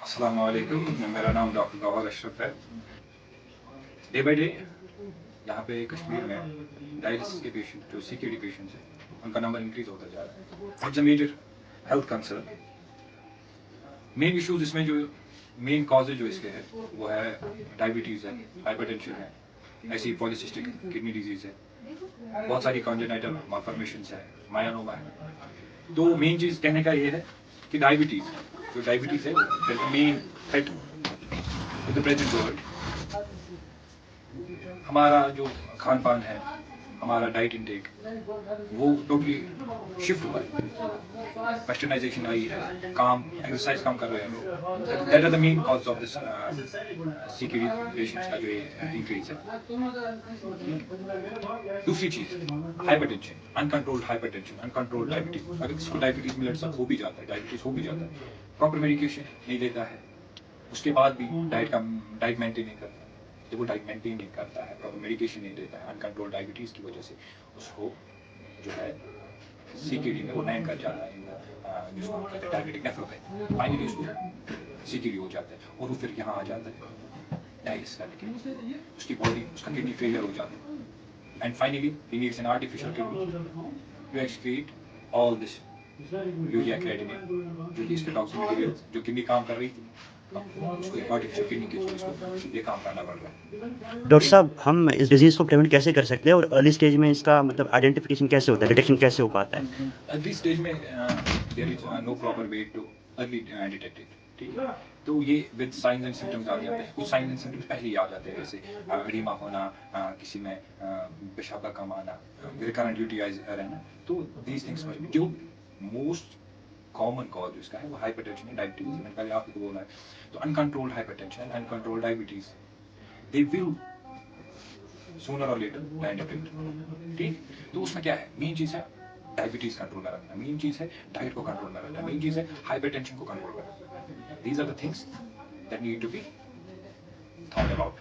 अस्सलाम वालेकुम, मेरा नाम डॉक्टर गौहर अशरफ है। डे बाई डे यहाँ पे कश्मीर में डायलिसिस के पेशेंट जो सीकेडी पेशेंट्स हैं उनका नंबर इंक्रीज होता जा रहा है। It's a major health concern. Main issues इसमें जो मेन कॉजेज जो इसके है वो है डायबिटीज़ है, हाइपरटेंशन है, ऐसी पॉलीसिस्टिक किडनी डिजीज़ है, बहुत सारी कॉन्जेनाइटल मालफॉर्मेशंस है, मायानोमा है। तो मेन चीज़ कहने का ये है कि डायबिटीज़ है main threat in the present world. हमारा जो खान पान है, हमारा डाइट इंटेक वो टोटली शिफ्ट हुआ है, वेस्टर्नाइजेशन आई है, काम एक्सरसाइज कम कर रहे हैं लोग। That are the main cause of this CKD patients का जो इंक्रीज है। दूसरी चीज hypertension, uncontrolled hypertension, uncontrolled diabetes. अगर किसी को डायबिटीज में हो भी जाता है, डायबिटीज हो भी जाता है, प्रॉपर मेडिकेशन नहीं लेता है, उसके बाद भी डाइट मेंटेन नहीं करता, जब वो डाइट मेंटेन नहीं करता है, प्रॉपर मेडिकेशन नहीं लेता है, अनकंट्रोल डायबिटीज की वजह से उसको जो है सीकेडी में वो लैंड कर जाता है, जिसको कहते हैं डायबिटिक नेफ्रोपैथी। फाइनली उसको सीकेडी हो जाता है और वो फिर यहाँ आ जाता है डायलिसिस करने के लिए, उसकी बॉडी, उसका किडनी फेलियर हो जाता है, and finally he needs an artificial kidney to excrete all this urea creatinine, जो कि इसके टॉक्सिक मटेरियल्स जो किडनी काम कर रही थी, उसको एक आर्टिफिशियल किडनी के थ्रू इसको ये काम करना पड़ रहा है। डॉक्टर साहब, हम इस डिज़ीज़ को प्रिवेंट कैसे कर सकते हैं और अर्ली स्टेज में इसका मतलब आइडेंटिफिकेशन कैसे होता है, डिटेक्शन कैसे हो पाता है? अर्ली स्टेज में there is no proper way to early detect it, ठीक है। तो ये विद साइंस एंड सिम्टम्स आ जाते हैं, कुछ साइंस एंड सिम्टम्स पहले ही आ जाते हैं, जैसे एडिमा होना, किसी में पेशाब का कम आना, रिकरेंट यूटीआईज रहना। तो दीज थिंग्स जो मोस्ट कॉमन कॉज इसका है वो हाइपरटेंशन है, डायबिटीज। मैंने पहले आपको बोला है। तो uncontrolled hypertension and uncontrolled diabetes, they will sooner और लेटर लैंड इफेक्ट, ठीक। तो उसमें क्या है, मेन चीज है डायबिटीज कंट्रोल में रखना, मेन चीज है डाइट को कंट्रोल में रखना, मेन चीज है हाइपरटेंशन को कंट्रोल में रखना। These are the things that need to be thought about.